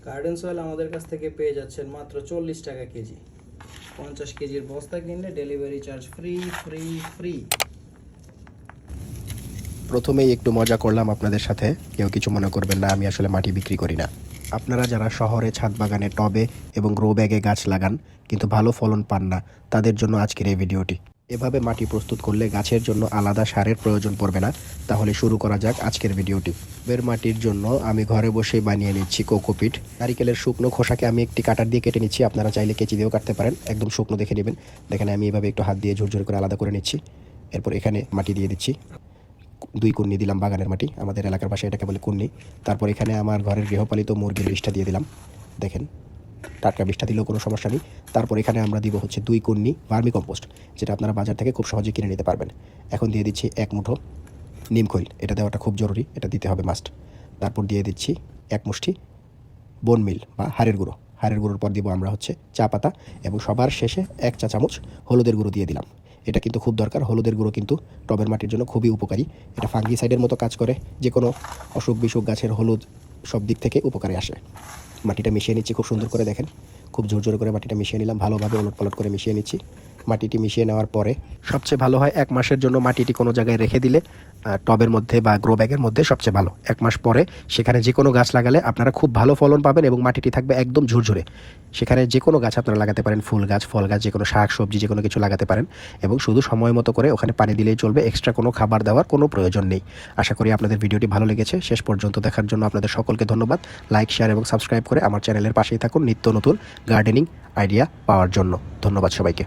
Garden soil আমাদের কাছ থেকে পেয়ে যাচ্ছেন মাত্র 40 টাকা কেজি। 50 কেজির বস্তা কিনলে delivery charge free free free. প্রথমেই একটু মজা করলাম আপনাদের সাথে, কেউ কিছু মনে করবেন না, আমি আসলে মাটি বিক্রি করি না। আপনারা যারা শহরে ছাদ বাগানে টবে এবং গ্রো ব্যাগে গাছ লাগান কিন্তু ভালো ফলন পান না, তাদের জন্য আজকের এই ভিডিওটি। এভাবে মাটি প্রস্তুত করলে গাছের জন্য আলাদা সারের প্রয়োজন পড়বে না। তাহলে শুরু করা যাক আজকের ভিডিওটি। টবের মাটির জন্য আমি ঘরে বসেই বানিয়ে নিচ্ছি কোকোপিট। নারিকেলের শুকনো খোসাকে আমি একটি কাটার দিয়ে কেটে নিচ্ছি, আপনারা চাইলে কেচি দিয়েও কাটতে পারেন, একদম শুকনো দেখে নেবেন। দেখেন আমি এভাবে একটু হাত দিয়ে ঝুরঝুর করে আলাদা করে নিচ্ছি। এরপর এখানে মাটি দিয়ে দিচ্ছি, 2 কুন্নি দিলাম বাগানের মাটি, আমাদের এলাকার পাশে এটাকে বলে কুন্নি। তারপর এখানে আমার ঘরের গৃহপালিত মুরগির বিষটা দিয়ে দিলাম, দেখেন টাটকা বিষটা দিলেও কোনো সমস্যা নেই। তারপর এখানে আমরা দিব হচ্ছে 2 কুন্নি ভার্মি কম্পোস্ট, যেটা আপনারা বাজার থেকে খুব সহজে কিনে নিতে পারবেন। এখন দিয়ে দিচ্ছি 1 মুঠো নিম খৈল, এটা দেওয়াটা খুব জরুরি, এটা দিতে হবে মাস্ট। তারপর দিয়ে দিচ্ছি 1 মুষ্টি বোন মিল বা হাড়ের গুঁড়ো। হাড়ের গুঁড়োর পর দিব আমরা হচ্ছে চা পাতা, এবং সবার শেষে 1 চা চামচ হলুদের গুঁড়ো দিয়ে দিলাম। এটা কিন্তু খুব দরকার, হলুদের গুঁড়ো কিন্তু টবের মাটির জন্য খুবই উপকারী। এটা ফাঙ্গিসাইডের মতো কাজ করে, যে কোনো অসুখ বিসুখ গাছের হলুদ সব দিক থেকে উপকারে আসে। মাটিটা মিশিয়ে নিচ্ছি খুব সুন্দর করে, দেখেন খুব জোর জোরে করে মাটিটা মিশিয়ে নিলাম, ভালোভাবে ওলট পালট করে মিশিয়ে নিচ্ছি। মাটিটি মিশিয়ে নেওয়ার পরে সবচেয়ে ভালো হয় 1 মাসের জন্য মাটিটি কোনো জায়গায় রেখে দিলে, টবের মধ্যে বা গ্রো ব্যাগের মধ্যে সবচেয়ে ভালো। 1 মাস পরে সেখানে যে কোনো গাছ লাগালে আপনারা খুব ভালো ফলন পাবেন এবং মাটিটি থাকবে একদম ঝুরঝুরে। সেখানে যে কোনো গাছ আপনারা লাগাতে পারেন, ফুল গাছ, ফল গাছ, যে কোনো শাক সবজি যে কোনো কিছু লাগাতে পারেন, এবং শুধু সময় মতো করে ওখানে পানি দিলেই চলবে, এক্সট্রা কোনো খাবার দেওয়ার কোনো প্রয়োজন নেই। আশা করি আপনাদের ভিডিওটি ভালো লেগেছে। শেষ পর্যন্ত দেখার জন্য আপনাদের সকলকে ধন্যবাদ। লাইক, শেয়ার এবং সাবস্ক্রাইব করে আমার চ্যানেলের পাশেই থাকুন নিত্য নতুন গার্ডেনিং আইডিয়া পাওয়ার জন্য। ধন্যবাদ সবাইকে।